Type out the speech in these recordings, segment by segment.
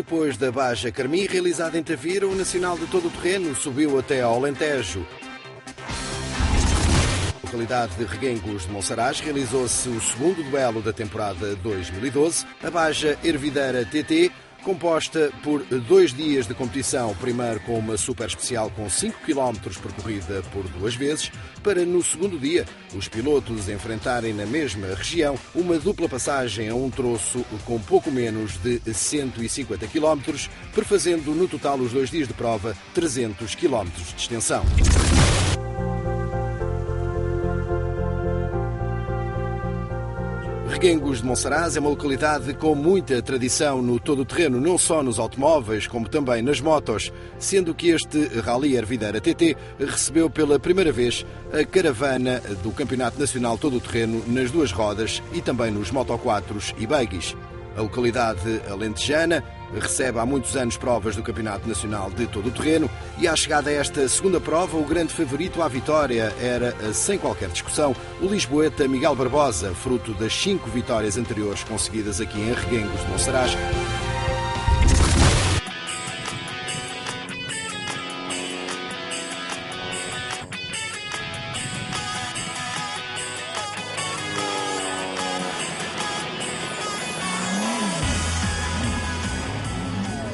depois da Baja Carmim, realizada em Tavira, o Nacional de Todo o Terreno subiu até ao Alentejo. Na localidade de Reguengos de Monsaraz realizou-se o segundo duelo da temporada 2012. A Baja Hervideira TT, composta por 2 dias de competição, primeiro com uma super especial com 5 km percorrida por 2 vezes, para no segundo dia os pilotos enfrentarem na mesma região uma dupla passagem a um troço com pouco menos de 150 km, perfazendo no total os 2 dias de prova 300 km de extensão. Reguengos de Monsaraz é uma localidade com muita tradição no todo o terreno, não só nos automóveis, como também nas motos, sendo que este Rally Hervideira TT recebeu pela primeira vez a caravana do Campeonato Nacional Todo o Terreno nas 2 rodas e também nos Moto4s e buggies. A localidade alentejana recebe há muitos anos provas do Campeonato Nacional de Todo o Terreno e à chegada a esta segunda prova, o grande favorito à vitória era, sem qualquer discussão, o lisboeta Miguel Barbosa, fruto das 5 vitórias anteriores conseguidas aqui em Reguengos de Monsaraz.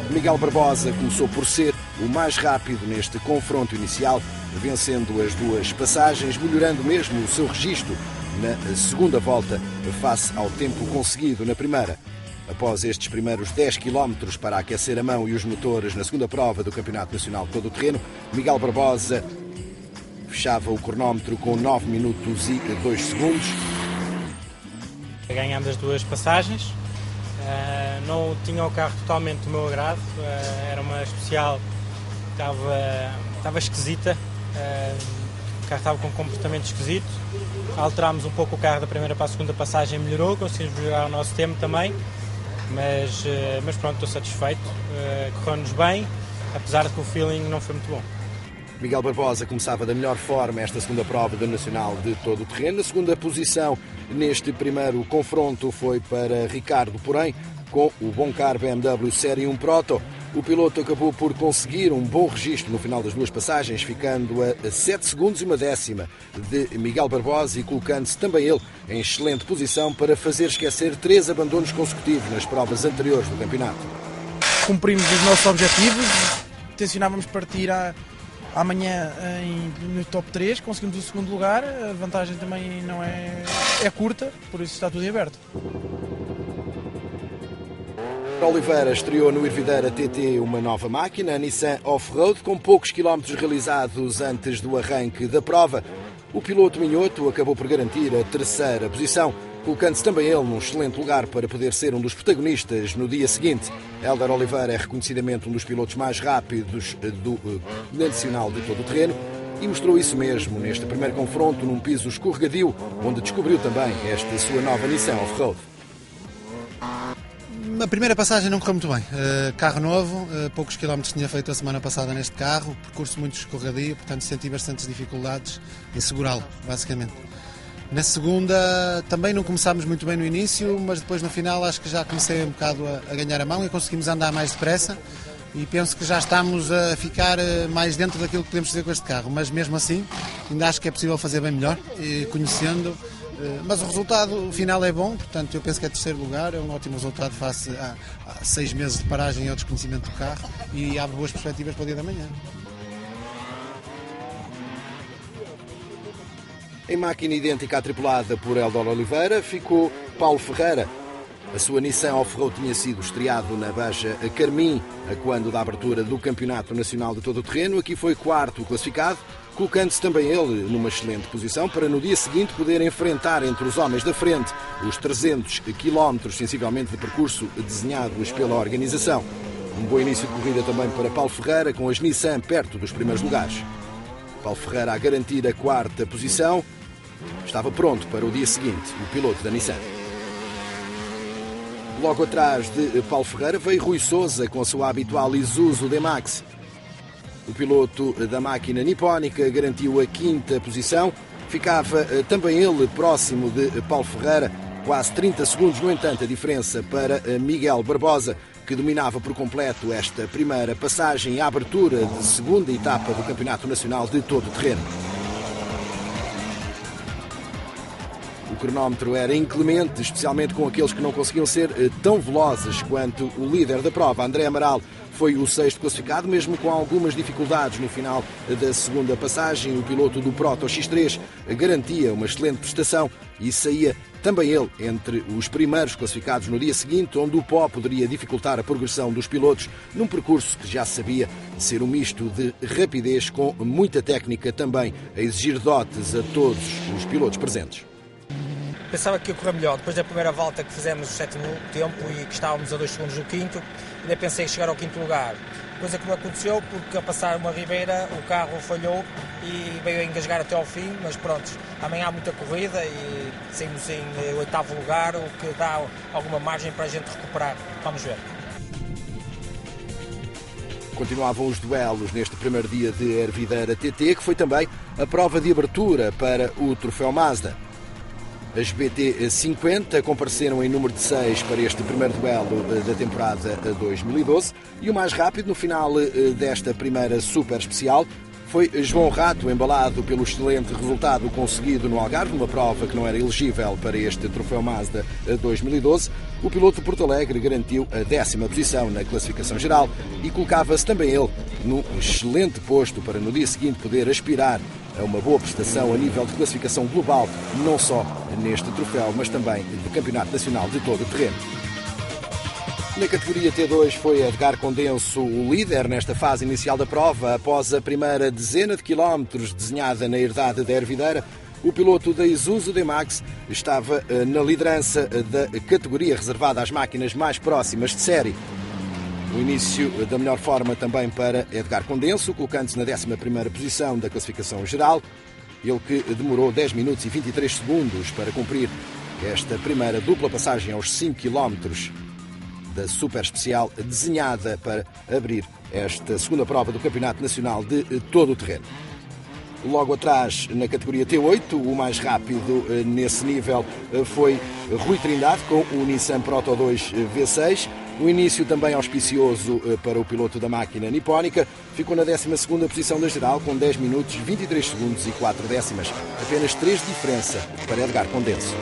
Miguel Barbosa começou por ser o mais rápido neste confronto inicial, vencendo as 2 passagens, melhorando mesmo o seu registro na segunda volta face ao tempo conseguido na primeira. Após estes primeiros 10 km para aquecer a mão e os motores na segunda prova do Campeonato Nacional de Todo o Terreno, Miguel Barbosa fechava o cronómetro com 9 minutos e 2 segundos. Ganhamos as 2 passagens. Não tinha o carro totalmente do meu agrado, era uma especial que estava esquisita, o carro estava com um comportamento esquisito. Alterámos um pouco o carro da primeira para a segunda passagem, melhorou, conseguimos melhorar o nosso tempo também, mas pronto, estou satisfeito, correu-nos bem, apesar de que o feeling não foi muito bom. Miguel Barbosa começava da melhor forma esta segunda prova do Nacional de Todo o Terreno. A segunda posição neste primeiro confronto foi para Ricardo, porém, com o bom carro BMW Série 1 Proto, o piloto acabou por conseguir um bom registro no final das 2 passagens, ficando a 7 segundos e 1/10 de Miguel Barbosa e colocando-se também ele em excelente posição para fazer esquecer 3 abandonos consecutivos nas provas anteriores do campeonato. Cumprimos os nossos objetivos, tencionávamos partir amanhã no top 3, conseguimos o segundo lugar, a vantagem também não é curta, por isso está tudo em aberto. Oliveira estreou no Hervideira TT uma nova máquina, a Nissan Off-Road, com poucos quilómetros realizados antes do arranque da prova. O piloto minhoto acabou por garantir a 3ª posição, colocando-se também ele num excelente lugar para poder ser um dos protagonistas no dia seguinte. Hélder Oliveira é reconhecidamente um dos pilotos mais rápidos do Nacional de Todo o Terreno e mostrou isso mesmo neste primeiro confronto num piso escorregadio, onde descobriu também esta sua nova Nissan Off-Road. A primeira passagem não correu muito bem. Carro novo, poucos quilómetros tinha feito a semana passada neste carro, percurso muito escorregadio, portanto senti bastantes dificuldades em segurá-lo, basicamente. Na segunda também não começámos muito bem no início, mas depois no final acho que já comecei um bocado a ganhar a mão e conseguimos andar mais depressa e penso que já estamos a ficar mais dentro daquilo que podemos fazer com este carro, mas mesmo assim ainda acho que é possível fazer bem melhor, conhecendo. Mas o resultado final é bom, portanto eu penso que é 3º lugar, é um ótimo resultado face a 6 meses de paragem e ao desconhecimento do carro e abre boas perspectivas para o dia da manhã. Em máquina idêntica à tripulada por Hélder Oliveira ficou Paulo Ferreira. A sua Nissan Off-Road tinha sido estreado na Baja Carmim, quando da abertura do Campeonato Nacional de Todo o Terreno. Aqui foi 4º classificado, colocando-se também ele numa excelente posição para no dia seguinte poder enfrentar entre os homens da frente os 300 km sensivelmente de percurso desenhados pela organização. Um bom início de corrida também para Paulo Ferreira, com as Nissan perto dos primeiros lugares. Paulo Ferreira a garantir a 4ª posição, estava pronto para o dia seguinte, o piloto da Nissan. Logo atrás de Paulo Ferreira veio Rui Sousa com a sua habitual Isuzu D-Max. O piloto da máquina nipónica garantiu a 5ª posição. Ficava também ele próximo de Paulo Ferreira, quase 30 segundos, no entanto, a diferença para Miguel Barbosa, que dominava por completo esta primeira passagem e a abertura de segunda etapa do Campeonato Nacional de Todo o Terreno. O cronómetro era inclemente, especialmente com aqueles que não conseguiam ser tão velozes quanto o líder da prova. André Amaral foi o sexto classificado, mesmo com algumas dificuldades no final da segunda passagem. O piloto do Proto X3 garantia uma excelente prestação e saía também ele entre os primeiros classificados no dia seguinte, onde o pó poderia dificultar a progressão dos pilotos num percurso que já sabia ser um misto de rapidez com muita técnica, também a exigir dotes a todos os pilotos presentes. Pensava que ia correr melhor. Depois da primeira volta que fizemos o sétimo tempo e que estávamos a 2 segundos do quinto, ainda pensei em chegar ao quinto lugar. Coisa que não aconteceu porque, a passar uma ribeira, o carro falhou e veio a engasgar até ao fim, mas pronto, amanhã há muita corrida e saímos em 8º lugar, o que dá alguma margem para a gente recuperar. Vamos ver. Continuavam os duelos neste primeiro dia de Ervideira TT, que foi também a prova de abertura para o Troféu Mazda. As BT50 compareceram em número de 6 para este primeiro duelo da temporada 2012 e o mais rápido no final desta primeira super especial foi João Rato, embalado pelo excelente resultado conseguido no Algarve, numa prova que não era elegível para este Troféu Mazda 2012. O piloto de Porto Alegre garantiu a 10ª posição na classificação geral e colocava-se também ele num excelente posto para no dia seguinte poder aspirar a uma boa prestação a nível de classificação global, não só neste troféu, mas também do Campeonato Nacional de Todo o Terreno. Na categoria T2 foi Edgar Condenso o líder nesta fase inicial da prova. Após a primeira dezena de quilómetros desenhada na herdade da Ervideira, o piloto da Isuzu D-Max estava na liderança da categoria reservada às máquinas mais próximas de série. O início da melhor forma também para Edgar Condenso, colocando-se na 11ª posição da classificação geral. Ele que demorou 10 minutos e 23 segundos para cumprir esta primeira dupla passagem aos 5 km da super especial desenhada para abrir esta segunda prova do Campeonato Nacional de Todo o Terreno. Logo atrás, na categoria T8, o mais rápido nesse nível foi Rui Trindade com o Nissan Proto 2 V6. O início também auspicioso para o piloto da máquina nipónica. Ficou na 12ª posição da geral com 10 minutos, 23 segundos e 4 décimas. Apenas 3 de diferença para Edgar Condenso.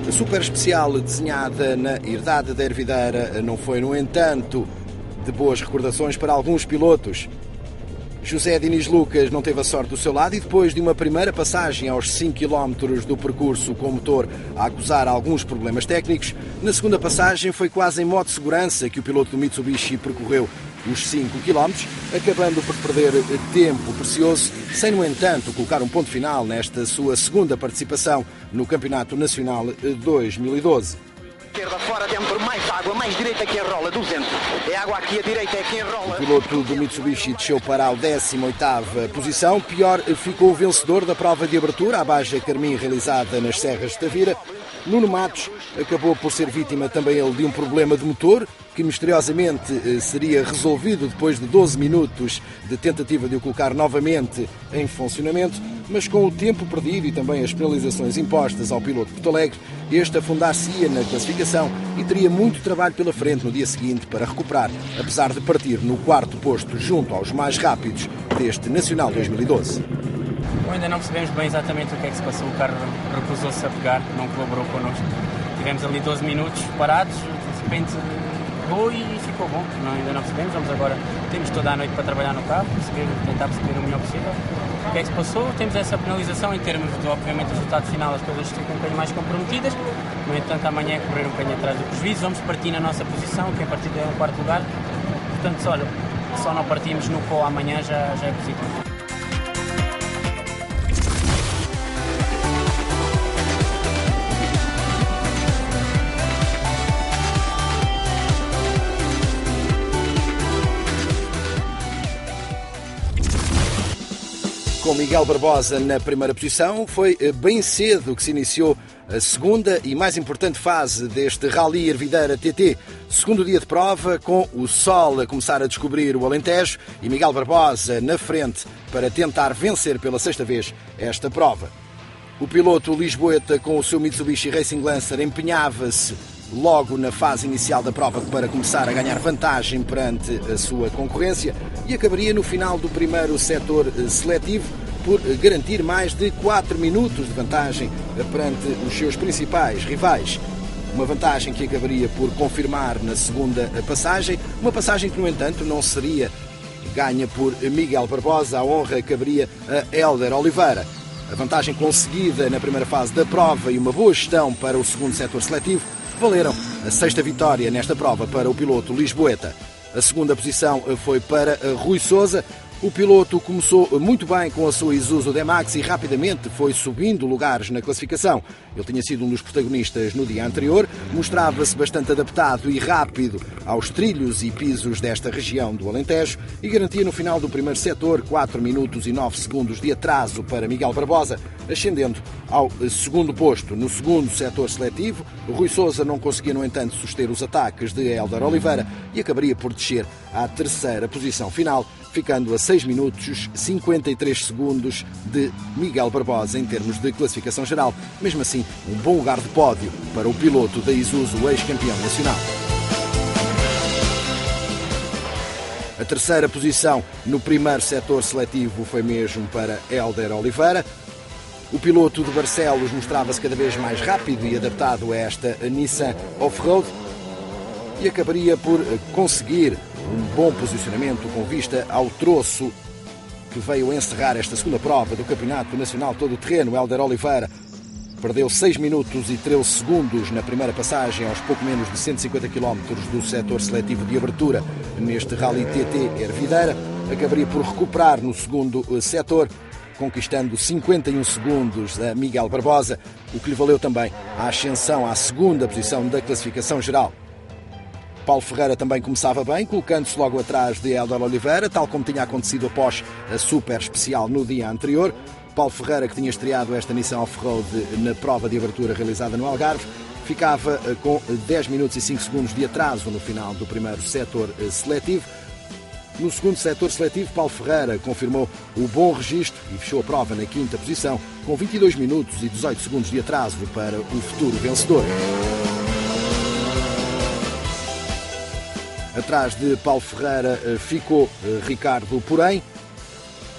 A super especial desenhada na herdade da Ervideira não foi, no entanto, de boas recordações para alguns pilotos. José Diniz Lucas não teve a sorte do seu lado e depois de uma primeira passagem aos 5 km do percurso com o motor a acusar alguns problemas técnicos, na segunda passagem foi quase em modo de segurança que o piloto do Mitsubishi percorreu os 5 km, acabando por perder tempo precioso, sem, no entanto, colocar um ponto final nesta sua segunda participação no Campeonato Nacional 2012. Esquerda fora, dentro, mais água, mais direita que enrola, 200. É água aqui, a direita é que enrola. O piloto do Mitsubishi desceu para a 18ª posição. Pior ficou o vencedor da prova de abertura, a Baja Carmim, realizada nas Serras de Tavira. Nuno Matos acabou por ser vítima também ele de um problema de motor, que misteriosamente seria resolvido depois de 12 minutos de tentativa de o colocar novamente em funcionamento, mas com o tempo perdido e também as penalizações impostas ao piloto de Porto Alegre, este afundar-se-ia na classificação e teria muito trabalho pela frente no dia seguinte para recuperar, apesar de partir no 4º posto junto aos mais rápidos deste Nacional 2012. Ainda não percebemos bem exatamente o que é que se passou, o carro recusou-se a pegar, não colaborou connosco. Tivemos ali 12 minutos parados, de repente pegou e ficou bom. Ainda não percebemos, temos toda a noite para trabalhar no carro, tentar perceber o melhor possível. O que é que se passou? Temos essa penalização em termos de, obviamente, o resultado final, as coisas ficam um bocadinho mais comprometidas. No entanto, amanhã é correr um bocadinho atrás do prejuízo, vamos partir na nossa posição, que a partir é o 4º lugar. Portanto, olha, só não partimos no pó amanhã já é positivo. Com com Miguel Barbosa na primeira posição. Foi bem cedo que se iniciou a segunda e mais importante fase deste Rally Ervideira TT. Segundo dia de prova, com o sol a começar a descobrir o Alentejo e Miguel Barbosa na frente para tentar vencer pela sexta vez esta prova. O piloto lisboeta com o seu Mitsubishi Racing Lancer empenhava-se logo na fase inicial da prova para começar a ganhar vantagem perante a sua concorrência e acabaria no final do primeiro setor seletivo por garantir mais de 4 minutos de vantagem perante os seus principais rivais. Uma vantagem que acabaria por confirmar na segunda passagem, uma passagem que, no entanto, não seria ganha por Miguel Barbosa, a honra caberia a Hélder Oliveira. A vantagem conseguida na primeira fase da prova e uma boa gestão para o segundo setor seletivo valeram a sexta vitória nesta prova para o piloto lisboeta. A segunda posição foi para Rui Sousa. O piloto começou muito bem com a sua Isuzu D-Max e rapidamente foi subindo lugares na classificação. Ele tinha sido um dos protagonistas no dia anterior, mostrava-se bastante adaptado e rápido aos trilhos e pisos desta região do Alentejo e garantia no final do primeiro setor 4 minutos e 9 segundos de atraso para Miguel Barbosa, ascendendo ao segundo posto. No segundo setor seletivo, Rui Sousa não conseguia, no entanto, suster os ataques de Hélder Oliveira e acabaria por descer à terceira posição final, ficando a 6 minutos 53 segundos de Miguel Barbosa em termos de classificação geral. Mesmo assim, um bom lugar de pódio para o piloto da Isuzu, ex-campeão nacional. A terceira posição no primeiro setor seletivo foi mesmo para Hélder Oliveira. O piloto de Barcelos mostrava-se cada vez mais rápido e adaptado a esta Nissan Off-Road e acabaria por conseguir um bom posicionamento com vista ao troço que veio encerrar esta segunda prova do Campeonato Nacional Todo-Terreno. Hélder Oliveira perdeu 6 minutos e 13 segundos na primeira passagem aos pouco menos de 150 km do setor seletivo de abertura neste Rally TT Ervideira. Acabaria por recuperar no segundo setor, conquistando 51 segundos a Miguel Barbosa, o que lhe valeu também a ascensão à segunda posição da classificação geral. Paulo Ferreira também começava bem, colocando-se logo atrás de Hélder Oliveira, tal como tinha acontecido após a super especial no dia anterior. Paulo Ferreira, que tinha estreado esta Nissan Off-Road na prova de abertura realizada no Algarve, ficava com 10 minutos e 5 segundos de atraso no final do primeiro setor seletivo. No segundo setor seletivo, Paulo Ferreira confirmou o bom registro e fechou a prova na quinta posição, com 22 minutos e 18 segundos de atraso para o futuro vencedor. Atrás de Paulo Ferreira ficou Ricardo Porém,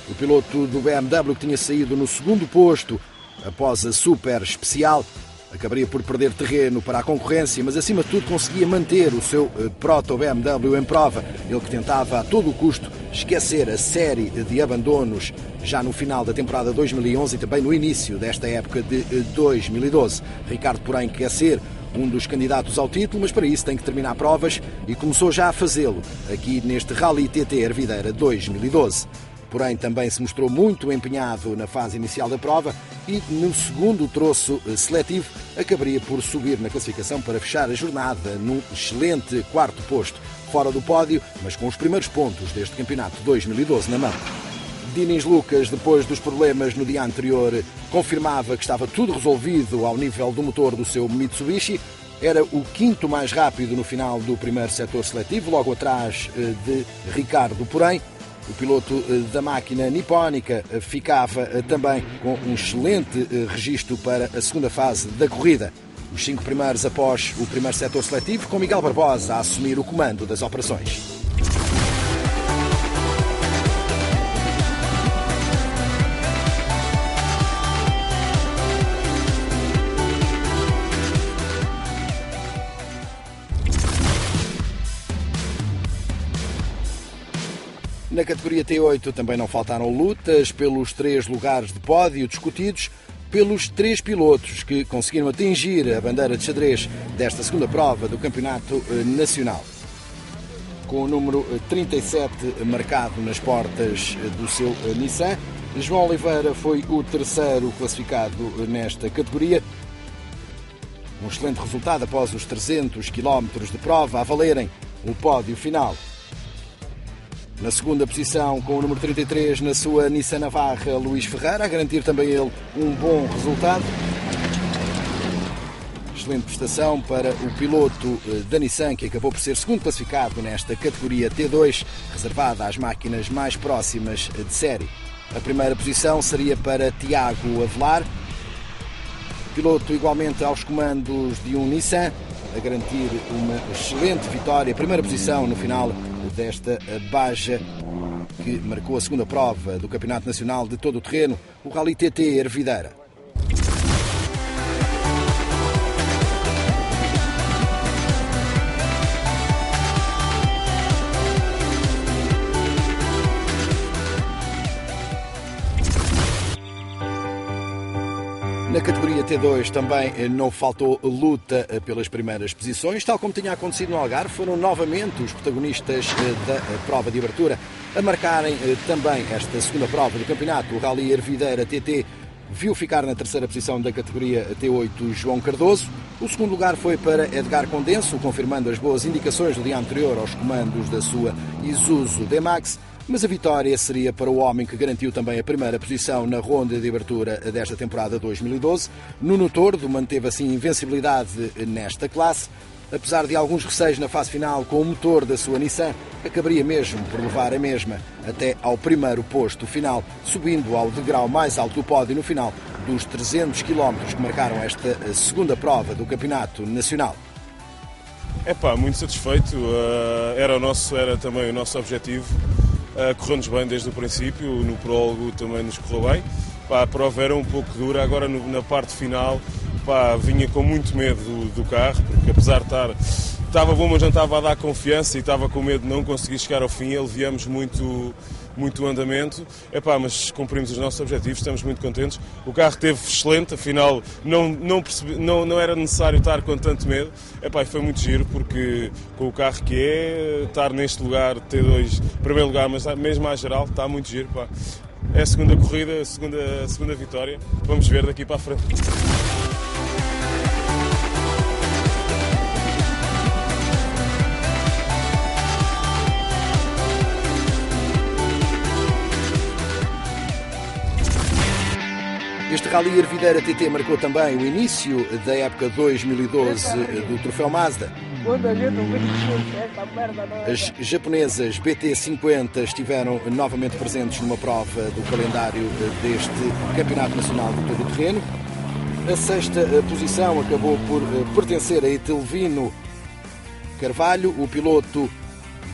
o piloto do BMW que tinha saído no segundo posto após a super especial. Acabaria por perder terreno para a concorrência, mas acima de tudo conseguia manter o seu proto BMW em prova. Ele que tentava a todo o custo esquecer a série de abandonos já no final da temporada 2011 e também no início desta época de 2012. Ricardo Porém quer ser um dos candidatos ao título, mas para isso tem que terminar provas e começou já a fazê-lo aqui neste Rally TT Ervideira 2012. Porém, também se mostrou muito empenhado na fase inicial da prova e no segundo troço seletivo acabaria por subir na classificação para fechar a jornada num excelente quarto posto, fora do pódio, mas com os primeiros pontos deste campeonato 2012 na mão. Diniz Lucas, depois dos problemas no dia anterior, confirmava que estava tudo resolvido ao nível do motor do seu Mitsubishi. Era o quinto mais rápido no final do primeiro setor seletivo, logo atrás de Ricardo Porém. O piloto da máquina nipónica ficava também com um excelente registro para a segunda fase da corrida. Os 5 primeiros após o primeiro setor seletivo, com Miguel Barbosa a assumir o comando das operações. Na categoria T8 também não faltaram lutas pelos 3 lugares de pódio discutidos pelos 3 pilotos que conseguiram atingir a bandeira de xadrez desta segunda prova do Campeonato Nacional. Com o número 37 marcado nas portas do seu Nissan, João Oliveira foi o terceiro classificado nesta categoria. Um excelente resultado após os 300 km de prova a valerem o pódio final. Na segunda posição, com o número 33 na sua Nissan Navarra, Luís Ferreira, a garantir também ele um bom resultado. Excelente prestação para o piloto da Nissan, que acabou por ser segundo classificado nesta categoria T2, reservada às máquinas mais próximas de série. A primeira posição seria para Tiago Avelar, piloto igualmente aos comandos de um Nissan, a garantir uma excelente vitória, primeira posição no final desta Baja, que marcou a segunda prova do Campeonato Nacional de Todo o Terreno, o Rally TT Ervideira. Na categoria T2 também não faltou luta pelas primeiras posições, tal como tinha acontecido no Algarve. Foram novamente os protagonistas da prova de abertura a marcarem também esta segunda prova do campeonato. O Rally Ervideira TT viu ficar na terceira posição da categoria T8 João Cardoso. O segundo lugar foi para Edgar Condenso, confirmando as boas indicações do dia anterior aos comandos da sua Isuzu D-Max. Mas a vitória seria para o homem que garantiu também a primeira posição na ronda de abertura desta temporada 2012. Nuno Tordo manteve assim invencibilidade nesta classe. Apesar de alguns receios na fase final com o motor da sua Nissan, acabaria mesmo por levar a mesma até ao primeiro posto final, subindo ao degrau mais alto do pódio no final dos 300 km que marcaram esta segunda prova do Campeonato Nacional. Muito satisfeito. Era também o nosso objetivo. Correu-nos bem desde o princípio, no prólogo também nos correu bem. A prova era um pouco dura, agora na parte final vinha com muito medo do carro, porque apesar de estava bom, mas não estava a dar confiança e estava com medo de não conseguir chegar ao fim. Aliviamos muito andamento, mas cumprimos os nossos objetivos, estamos muito contentes. O carro esteve excelente, afinal não era necessário estar com tanto medo. Foi muito giro, porque com o carro que estar neste lugar, T2, primeiro lugar, mas mesmo à geral, está muito giro. É a segunda corrida, a segunda vitória, vamos ver daqui para a frente. Este Rally Ervideira TT marcou também o início da época 2012 do Troféu Mazda. As japonesas BT50 estiveram novamente presentes numa prova do calendário deste Campeonato Nacional de Todo o Terreno. A sexta posição acabou por pertencer a Etelvino Carvalho. O piloto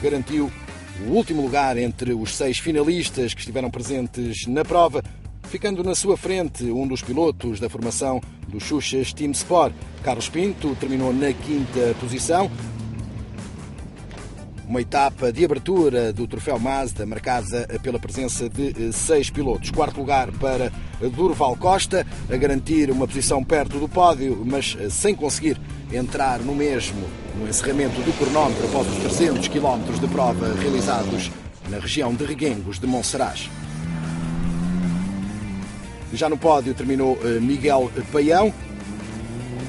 garantiu o último lugar entre os 6 finalistas que estiveram presentes na prova, ficando na sua frente um dos pilotos da formação do Xuxas Team Sport. Carlos Pinto terminou na quinta posição. Uma etapa de abertura do Troféu Mazda marcada pela presença de 6 pilotos. Quarto lugar para Durval Costa, a garantir uma posição perto do pódio, mas sem conseguir entrar no mesmo no encerramento do cronómetro após os 300 km de prova realizados na região de Reguengos de Monsaraz. Já no pódio terminou Miguel Paião,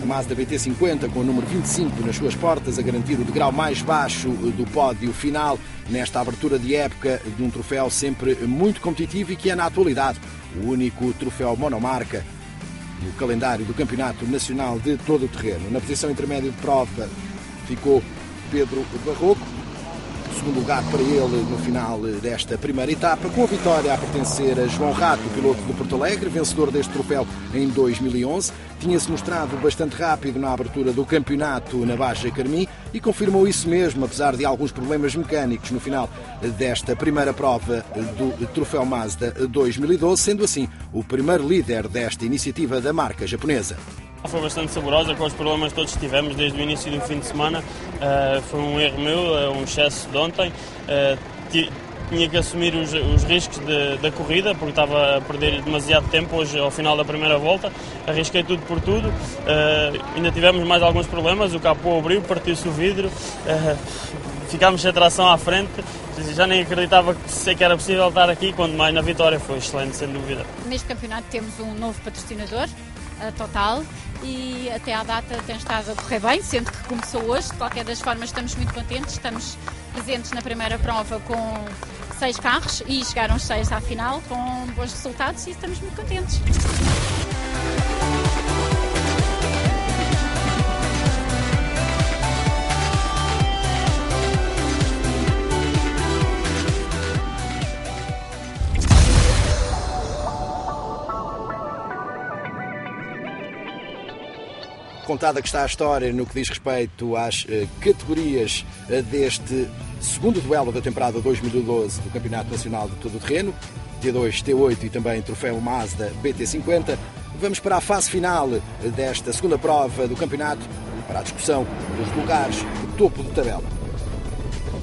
a Mazda BT50 com o número 25 nas suas portas, a garantir o degrau mais baixo do pódio final nesta abertura de época de um troféu sempre muito competitivo e que é na atualidade o único troféu monomarca no calendário do Campeonato Nacional de Todo o Terreno. Na posição intermédia de prova ficou Pedro Barroco, segundo lugar para ele no final desta primeira etapa, com a vitória a pertencer a João Rato, piloto do Porto Alegre, vencedor deste troféu em 2011. Tinha-se mostrado bastante rápido na abertura do campeonato na Baja Carmim e confirmou isso mesmo, apesar de alguns problemas mecânicos no final desta primeira prova do Troféu Mazda 2012, sendo assim o primeiro líder desta iniciativa da marca japonesa. Foi bastante saborosa, com os problemas todos que tivemos desde o início do fim de semana. Foi um erro meu, um excesso de ontem. Tinha que assumir os riscos da corrida, porque estava a perder demasiado tempo hoje ao final da primeira volta. Arrisquei tudo por tudo. Ainda tivemos mais alguns problemas, o capô abriu, partiu-se o vidro. Ficámos sem tração à frente. Já nem acreditava que era possível estar aqui, quando mais na vitória. Foi excelente, sem dúvida. Neste campeonato temos um novo patrocinador, a Total, e até à data tem estado a correr bem, sendo que começou hoje. De qualquer das formas, estamos muito contentes. Estamos presentes na primeira prova com 6 carros e chegaram os 6 à final com bons resultados e estamos muito contentes. Contada que está a história no que diz respeito às categorias deste segundo duelo da temporada 2012 do Campeonato Nacional de Todo o Terreno, T2, T8 e também Troféu Mazda BT50. Vamos para a fase final desta segunda prova do campeonato, para a discussão dos lugares do topo de tabela.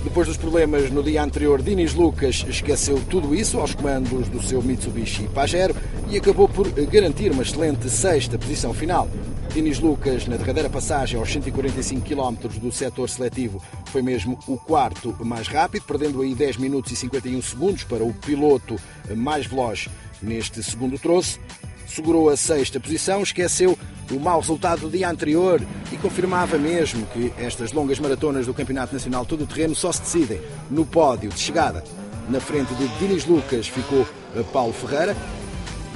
Depois dos problemas no dia anterior, Dinis Lucas esqueceu tudo isso aos comandos do seu Mitsubishi Pajero e acabou por garantir uma excelente sexta posição final. Dinis Lucas, na derradeira passagem aos 145 km do setor seletivo, foi mesmo o quarto mais rápido, perdendo aí 10 minutos e 51 segundos para o piloto mais veloz neste segundo troço. Segurou a sexta posição, esqueceu o mau resultado do dia anterior e confirmava mesmo que estas longas maratonas do Campeonato Nacional Todo o Terreno só se decidem no pódio de chegada. Na frente de Dinis Lucas ficou Paulo Ferreira.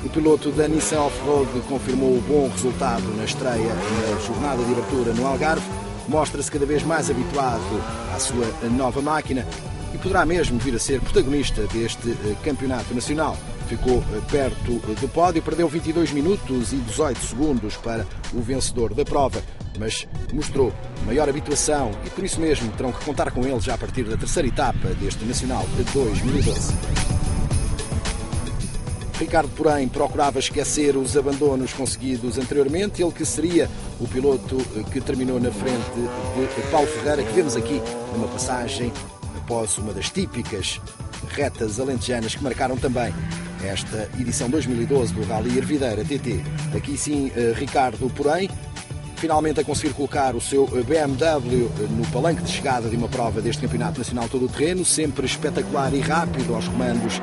O piloto da Nissan Off-Road confirmou o bom resultado na estreia na jornada de abertura no Algarve. Mostra-se cada vez mais habituado à sua nova máquina e poderá mesmo vir a ser protagonista deste campeonato nacional. Ficou perto do pódio, perdeu 22 minutos e 18 segundos para o vencedor da prova, mas mostrou maior habituação e por isso mesmo terão que contar com ele já a partir da terceira etapa deste Nacional de 2012. Ricardo, porém, procurava esquecer os abandonos conseguidos anteriormente, ele que seria o piloto que terminou na frente de Paulo Ferreira, que vemos aqui numa passagem após uma das típicas retas alentejanas que marcaram também esta edição 2012 do Rally Ervideira TT. Aqui sim, Ricardo, porém, finalmente a conseguir colocar o seu BMW no palanque de chegada de uma prova deste Campeonato Nacional Todo o Terreno, sempre espetacular e rápido aos comandos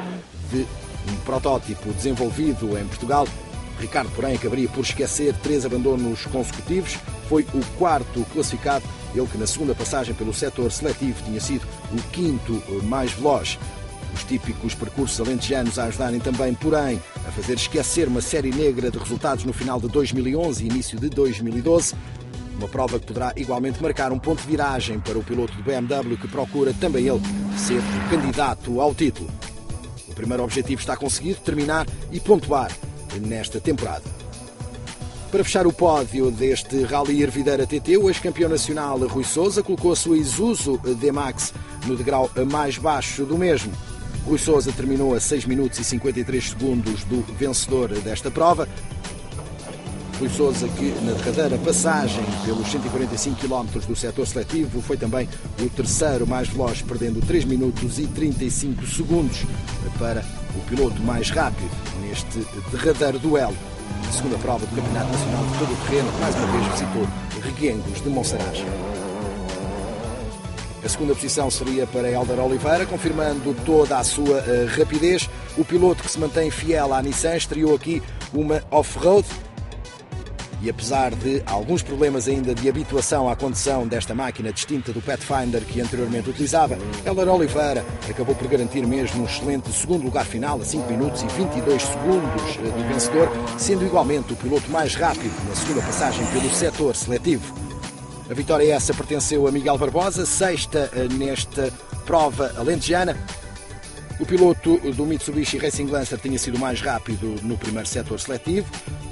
de um protótipo desenvolvido em Portugal. Ricardo, porém, acabaria por esquecer 3 abandonos consecutivos. Foi o quarto classificado, ele que na segunda passagem pelo setor seletivo tinha sido o quinto mais veloz. Os típicos percursos alentejanos a ajudarem também, porém, a fazer esquecer uma série negra de resultados no final de 2011 e início de 2012. Uma prova que poderá igualmente marcar um ponto de viragem para o piloto do BMW, que procura também ele ser o candidato ao título. O primeiro objetivo está conseguido, terminar e pontuar nesta temporada. Para fechar o pódio deste Rally Ervideira TT, o ex-campeão nacional Rui Sousa colocou a sua Isuzu D-Max no degrau mais baixo do mesmo. Rui Sousa terminou a 6 minutos e 53 segundos do vencedor desta prova. Rui Sousa, que na derradeira passagem pelos 145 km do setor seletivo foi também o terceiro mais veloz, perdendo 3 minutos e 35 segundos para o piloto mais rápido neste derradeiro duelo. A segunda prova do Campeonato Nacional de Todo o Terreno, mais uma vez visitou Reguengos de Monsaraz. A segunda posição seria para Hélder Oliveira, confirmando toda a sua rapidez. O piloto que se mantém fiel à Nissan estreou aqui uma off-road. E apesar de alguns problemas ainda de habituação à condução desta máquina distinta do Pathfinder que anteriormente utilizava, Hélder Oliveira acabou por garantir mesmo um excelente segundo lugar final a 5 minutos e 22 segundos do vencedor, sendo igualmente o piloto mais rápido na segunda passagem pelo setor seletivo. A vitória essa pertenceu a Miguel Barbosa, sexta nesta prova alentejana. O piloto do Mitsubishi Racing Lancer tinha sido mais rápido no primeiro setor seletivo,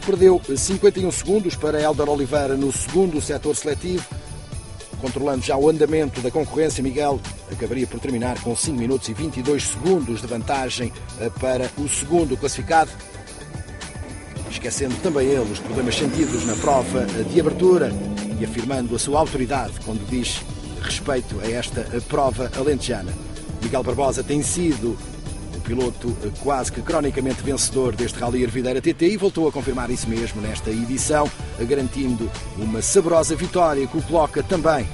perdeu 51 segundos para Hélder Oliveira no segundo setor seletivo. Controlando já o andamento da concorrência, Miguel acabaria por terminar com 5 minutos e 22 segundos de vantagem para o segundo classificado, esquecendo também ele os problemas sentidos na prova de abertura e afirmando a sua autoridade quando diz respeito a esta prova alentejana. Miguel Barbosa tem sido o piloto quase que cronicamente vencedor deste Rally Ervideira TT e voltou a confirmar isso mesmo nesta edição, garantindo uma saborosa vitória que o coloca também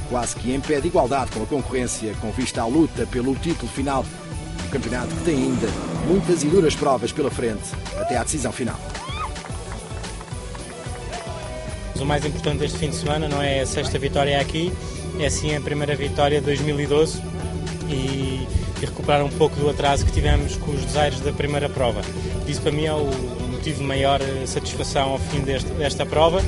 quase que em pé de igualdade com a concorrência, com vista à luta pelo título final do campeonato, que tem ainda muitas e duras provas pela frente até à decisão final. O mais importante deste fim de semana não é a sexta vitória aqui, é sim a primeira vitória de 2012 e recuperar um pouco do atraso que tivemos com os desaires da primeira prova. Isso para mim é o motivo de maior satisfação ao fim desta prova.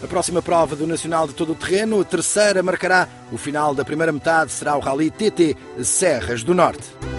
A próxima prova do Nacional de Todo o Terreno, a terceira, marcará o final da primeira metade, será o Rally TT Serras do Norte.